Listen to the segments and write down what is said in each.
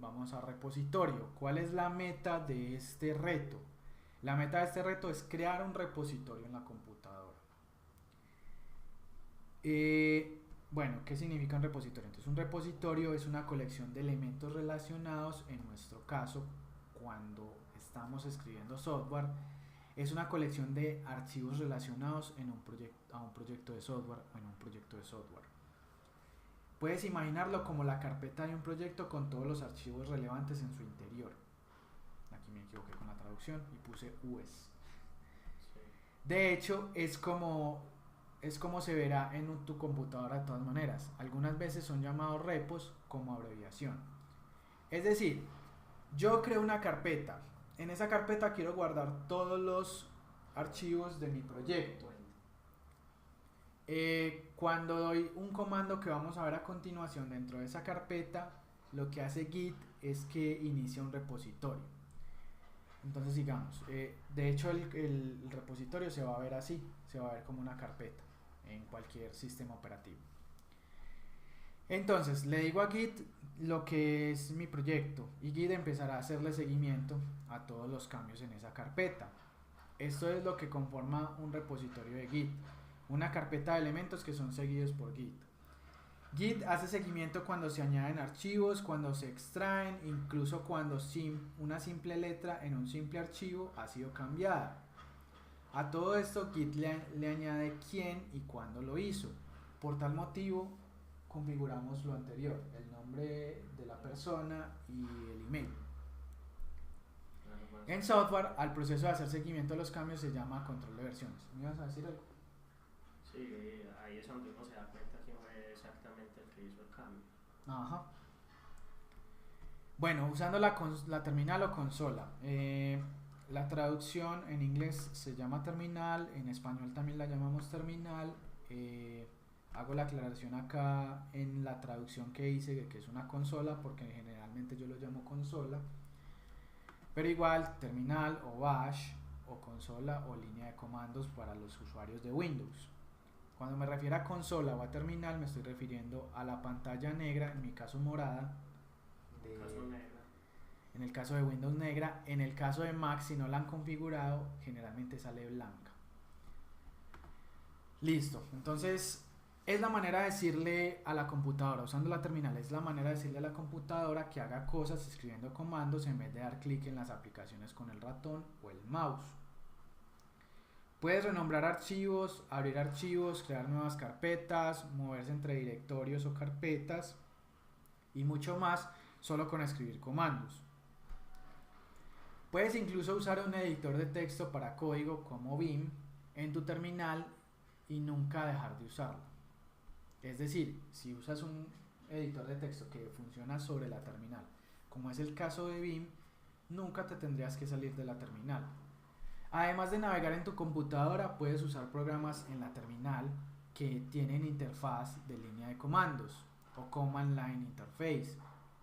vamos a repositorio. ¿Cuál es la meta de este reto? La meta de este reto es crear un repositorio en la computadora. Bueno, ¿qué significa un repositorio? Entonces, un repositorio es una colección de elementos relacionados, en nuestro caso, cuando estamos escribiendo software, es una colección de archivos relacionados a un proyecto de software o en un proyecto de software. Puedes imaginarlo como la carpeta de un proyecto con todos los archivos relevantes en su interior. Aquí me equivoqué con la traducción y puse US. Sí. De hecho, es como se verá en tu computadora de todas maneras. Algunas veces son llamados repos como abreviación. Es decir, yo creo una carpeta. En esa carpeta quiero guardar todos los archivos de mi proyecto. Cuando doy un comando que vamos a ver a continuación dentro de esa carpeta, lo que hace Git es que inicia un repositorio. Entonces sigamos. De hecho, el repositorio se va a ver así, se va a ver como una carpeta en cualquier sistema operativo. Entonces le digo a Git lo que es mi proyecto y Git empezará a hacerle seguimiento a todos los cambios en esa carpeta. Esto es lo que conforma un repositorio de Git, una carpeta de elementos que son seguidos por Git. Git hace seguimiento cuando se añaden archivos, cuando se extraen, incluso cuando una simple letra en un simple archivo ha sido cambiada. A todo esto Git le añade quién y cuándo lo hizo. Por tal motivo configuramos lo anterior, el nombre de la persona y el email. En software, al proceso de hacer seguimiento de los cambios se llama control de versiones. ¿Me ibas a decir algo? Sí, ahí es donde uno se da cuenta quién fue exactamente el que hizo el cambio. Ajá. Bueno, usando la terminal o consola. La traducción en inglés se llama terminal, en español también la llamamos terminal. Hago la aclaración acá en la traducción que hice, que es una consola, porque generalmente yo lo llamo consola. Pero igual, terminal o bash o consola o línea de comandos para los usuarios de Windows. Cuando me refiero a consola o a terminal, me estoy refiriendo a la pantalla negra, en mi caso morada. En el caso de Windows negra. En el caso de Mac, si no la han configurado, generalmente sale blanca. Listo. Entonces, es la manera de decirle a la computadora, usando la terminal, es la manera de decirle a la computadora que haga cosas escribiendo comandos en vez de dar clic en las aplicaciones con el ratón o el mouse. Puedes renombrar archivos, abrir archivos, crear nuevas carpetas, moverse entre directorios o carpetas y mucho más solo con escribir comandos. Puedes incluso usar un editor de texto para código como Vim en tu terminal y nunca dejar de usarlo. Es decir, si usas un editor de texto que funciona sobre la terminal, como es el caso de Vim, nunca te tendrías que salir de la terminal. Además de navegar en tu computadora, puedes usar programas en la terminal que tienen interfaz de línea de comandos o Command Line Interface,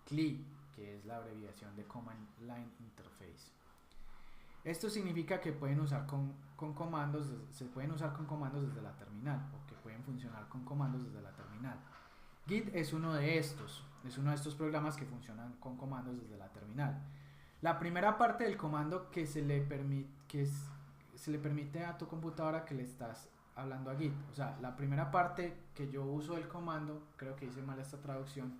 CLI, que es la abreviación de Command Line Interface. Esto significa que pueden usar se pueden usar con comandos desde la terminal o que pueden funcionar con comandos desde la terminal. Git es uno de estos programas que funcionan con comandos desde la terminal. La primera parte del comando que se le permite a tu computadora que le estás hablando a Git, o sea, la primera parte que yo uso del comando, creo que hice mal esta traducción,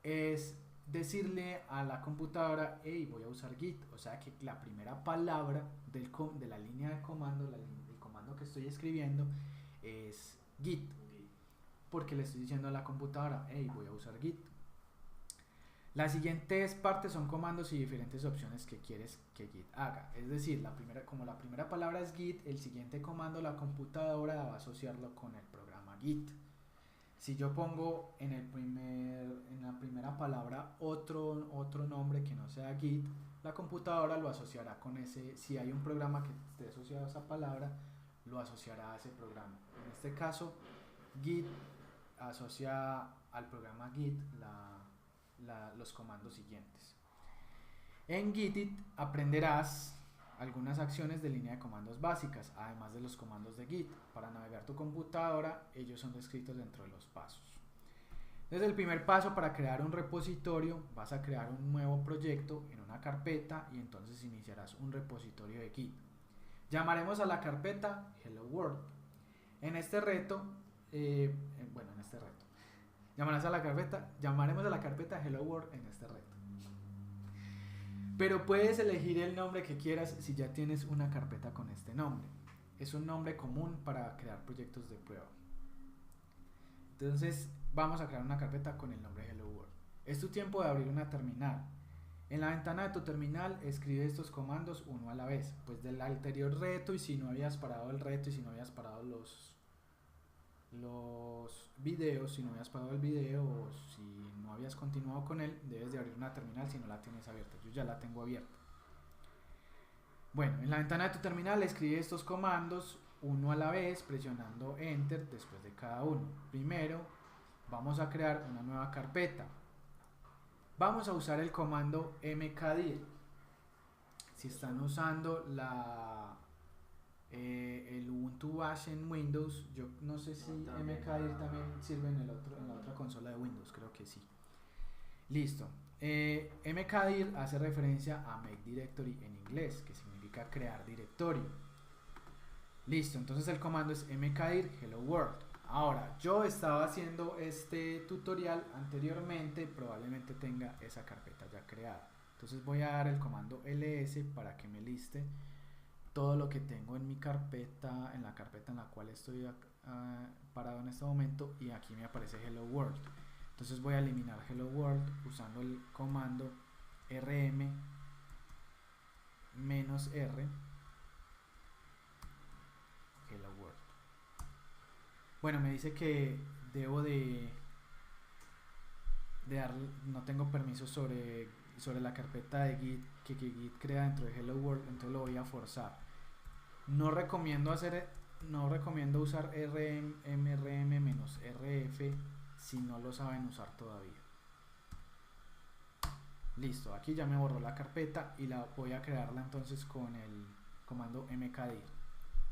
es decirle a la computadora, hey, voy a usar Git, o sea que la primera palabra de la línea de comando, el comando que estoy escribiendo es Git, porque le estoy diciendo a la computadora, hey, voy a usar Git. Las siguientes partes son comandos y diferentes opciones que quieres que Git haga. Es decir, como la primera palabra es Git, el siguiente comando la computadora va a asociarlo con el programa Git. Si yo pongo en la primera palabra otro nombre que no sea Git, la computadora lo asociará con ese. Si hay un programa que esté asociado a esa palabra, lo asociará a ese programa. En este caso, Git asocia al programa Git los comandos siguientes. En Git aprenderás algunas acciones de línea de comandos básicas, además de los comandos de Git. Para navegar tu computadora, ellos son descritos dentro de los pasos. Entonces el primer paso para crear un repositorio, vas a crear un nuevo proyecto en una carpeta y entonces iniciarás un repositorio de Git. Llamaremos a la carpeta Hello World. En este reto, llamaremos a la carpeta Hello World en este reto. Pero puedes elegir el nombre que quieras si ya tienes una carpeta con este nombre. Es un nombre común para crear proyectos de prueba. Entonces vamos a crear una carpeta con el nombre Hello World. Es tu tiempo de abrir una terminal. En la ventana de tu terminal escribe estos comandos uno a la vez. Pues del anterior reto, y si no habías parado el reto y si no habías parado los videos, si no habías parado el video o si no habías continuado con él, debes de abrir una terminal si no la tienes abierta. Yo ya la tengo abierta. Bueno, en la ventana de tu terminal escribe estos comandos uno a la vez presionando Enter después de cada uno. Primero vamos a crear una nueva carpeta. Vamos a usar el comando mkdir. Si están usando el Ubuntu Bash en Windows, yo no sé si mkdir también sirve en la otra consola de Windows, creo que sí. Listo. Mkdir hace referencia a Make Directory en inglés, que significa crear directorio. Listo, entonces el comando es mkdir hello world. Ahora, yo estaba haciendo este tutorial anteriormente, probablemente tenga esa carpeta ya creada. Entonces voy a dar el comando ls para que me liste todo lo que tengo en mi carpeta, en la carpeta en la cual estoy parado en este momento, y aquí me aparece hello world. Entonces voy a eliminar hello world usando el comando rm-r. Hello world. Bueno, me dice que debo de dar, no tengo permiso sobre la carpeta de Git que Git crea dentro de hello world, entonces lo voy a forzar. No recomiendo usar rm-rf si no lo saben usar todavía. Listo, aquí ya me borró la carpeta y la voy a crearla entonces con el comando mkdir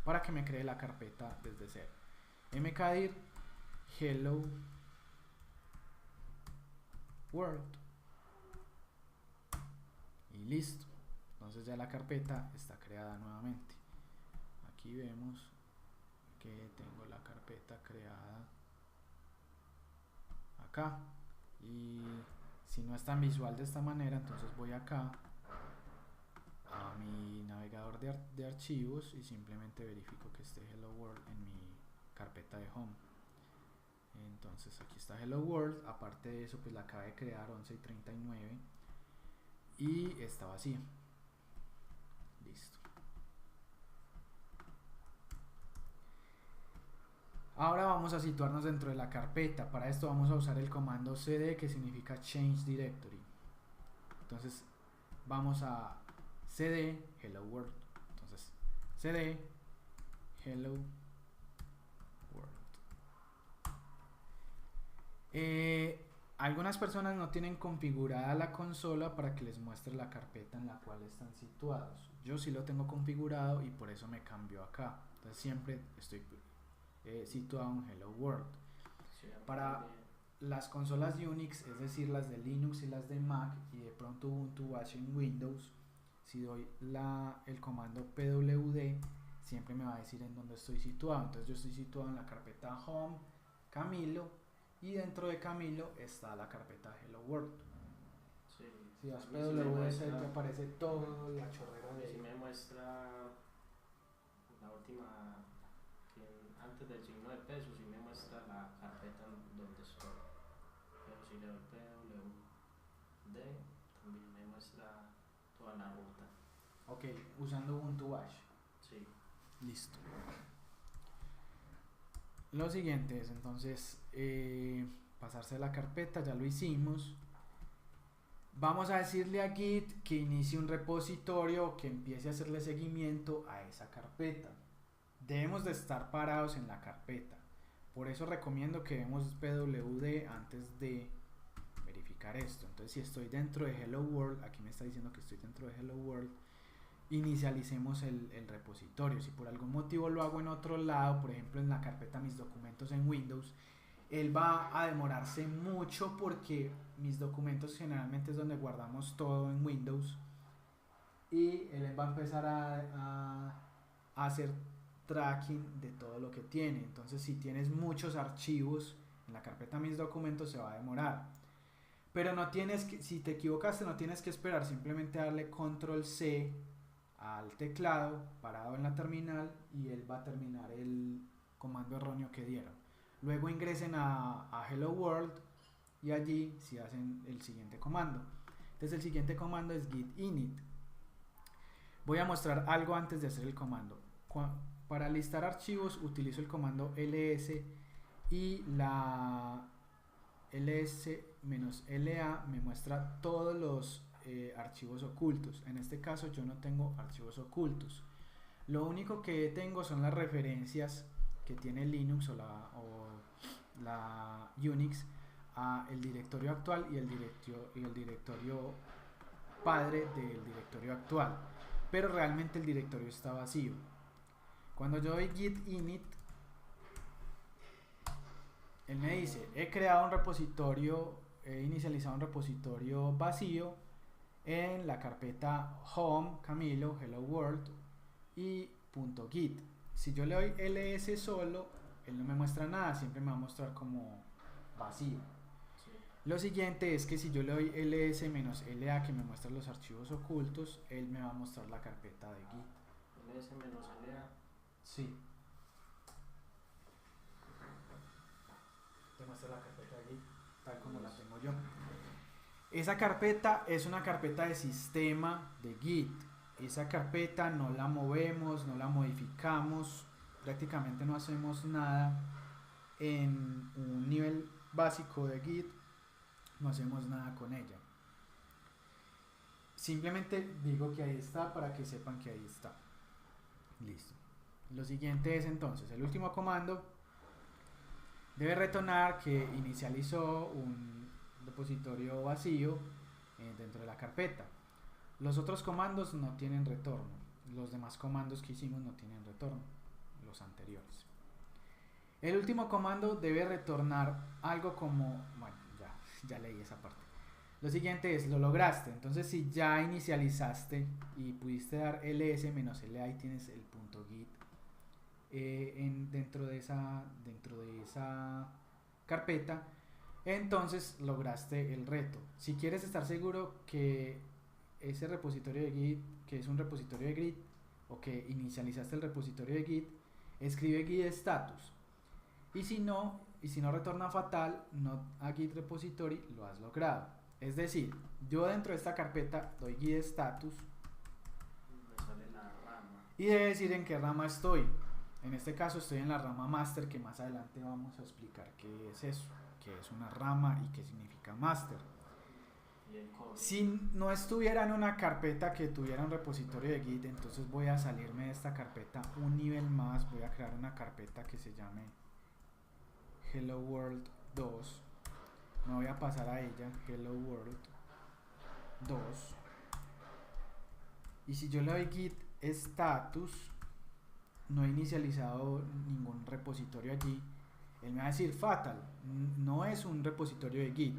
para que me cree la carpeta desde cero. Mkdir hello world y listo. Entonces ya la carpeta está creada nuevamente. Aquí vemos que tengo la carpeta creada acá, y si no es tan visual de esta manera, entonces voy acá a mi navegador de archivos y simplemente verifico que esté hello world en mi carpeta de home. Entonces aquí está hello world. Aparte de eso, pues la acabé de crear 11:39 y está vacía. Listo. Ahora vamos a situarnos dentro de la carpeta. Para esto vamos a usar el comando cd, que significa change directory. Entonces vamos a cd hello world. Entonces cd hello world. Algunas personas no tienen configurada la consola para que les muestre la carpeta en la cual están situados. Yo sí lo tengo configurado y por eso me cambió acá. Entonces siempre estoy situado en hello world. Sí, Para las consolas Unix, es decir, las de Linux y las de Mac, y de pronto Ubuntu Bash en Windows, si doy el comando pwd, siempre me va a decir en dónde estoy situado. Entonces yo estoy situado en la carpeta home Camilo, y dentro de Camilo está la carpeta hello world. sí. Si das A mí sí pwd, te aparece todo la chorrera A mí sí de... me muestra la última, antes del signo de peso, sí me muestra la carpeta donde estoy. Pero si le doy PWD, también me muestra toda la ruta. Ok, usando Ubuntu Bash. Sí. Listo. Lo siguiente es entonces pasarse la carpeta, ya lo hicimos. Vamos a decirle a Git que inicie un repositorio, que empiece a hacerle seguimiento a esa carpeta. Debemos de estar parados en la carpeta. Por eso recomiendo que demos pwd antes de verificar esto. Entonces si estoy dentro de hello world, aquí me está diciendo que estoy dentro de hello world, inicialicemos el repositorio. Si por algún motivo lo hago en otro lado, por ejemplo en la carpeta mis documentos en Windows, él va a demorarse mucho porque mis documentos generalmente es donde guardamos todo en Windows y él va a empezar a hacer tracking de todo lo que tiene. Entonces si tienes muchos archivos en la carpeta mis documentos se va a demorar, pero no tienes que, si te equivocaste no tienes que esperar, simplemente darle control C al teclado parado en la terminal y él va a terminar el comando erróneo que dieron. Luego ingresen a Hello World y allí si hacen el siguiente comando. Entonces el siguiente comando es git init. Voy a mostrar algo antes de hacer el comando. Para listar archivos utilizo el comando ls y la ls-la me muestra todos los archivos ocultos. En este caso yo no tengo archivos ocultos. Lo único que tengo son las referencias que tiene Linux o la Unix a el directorio actual y el directorio padre del directorio actual, pero realmente el directorio está vacío. Cuando yo doy git init, él me dice, he creado un repositorio, he inicializado un repositorio vacío en la carpeta home, Camilo, hello world y .git. Si yo le doy ls solo, él no me muestra nada, siempre me va a mostrar como vacío. Sí. Lo siguiente es que si yo le doy ls-la que me muestra los archivos ocultos, él me va a mostrar la carpeta de git. ls-la. Sí. Te muestra la carpeta de git tal como la tengo yo. Esa carpeta es una carpeta de sistema de git. Esa carpeta no la movemos, no la modificamos, prácticamente no hacemos nada en un nivel básico de git, no hacemos nada con ella. Simplemente digo que ahí está para que sepan que ahí está. Listo. Lo siguiente es entonces, el último comando debe retornar que inicializó un repositorio vacío dentro de la carpeta. Los otros comandos no tienen retorno. Los demás comandos que hicimos no tienen retorno. Los anteriores. El último comando debe retornar algo como... Bueno, ya leí esa parte. Lo siguiente es, lo lograste. Entonces si ya inicializaste y pudiste dar ls-la y tienes el .git dentro de esa carpeta, entonces lograste el reto. Si quieres estar seguro que ese repositorio de git, que es un repositorio de git, o que inicializaste el repositorio de git, escribe git status, y si no retorna fatal, not a git repository, lo has logrado. Es decir, yo dentro de esta carpeta doy git status Me sale la rama. y debe decir en qué rama estoy. En este caso estoy en la rama master, que más adelante vamos a explicar qué es eso, qué es una rama y qué significa master. Si no estuviera en una carpeta que tuviera un repositorio de git, entonces voy a salirme de esta carpeta un nivel más, voy a crear una carpeta que se llame Hello World 2, me voy a pasar a ella, Hello World 2, y si yo le doy git status, no he inicializado ningún repositorio allí, él me va a decir fatal, no es un repositorio de git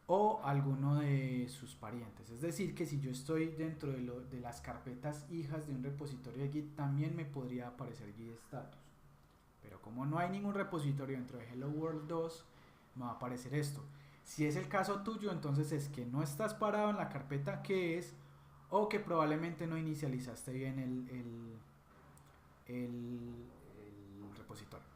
o alguno de sus parientes. Es decir, que si yo estoy dentro de las carpetas hijas de un repositorio de git, también me podría aparecer git status. Pero como no hay ningún repositorio dentro de Hello World 2, me va a aparecer esto. Si es el caso tuyo, entonces es que no estás parado en la carpeta que es, o que probablemente no inicializaste bien el repositorio.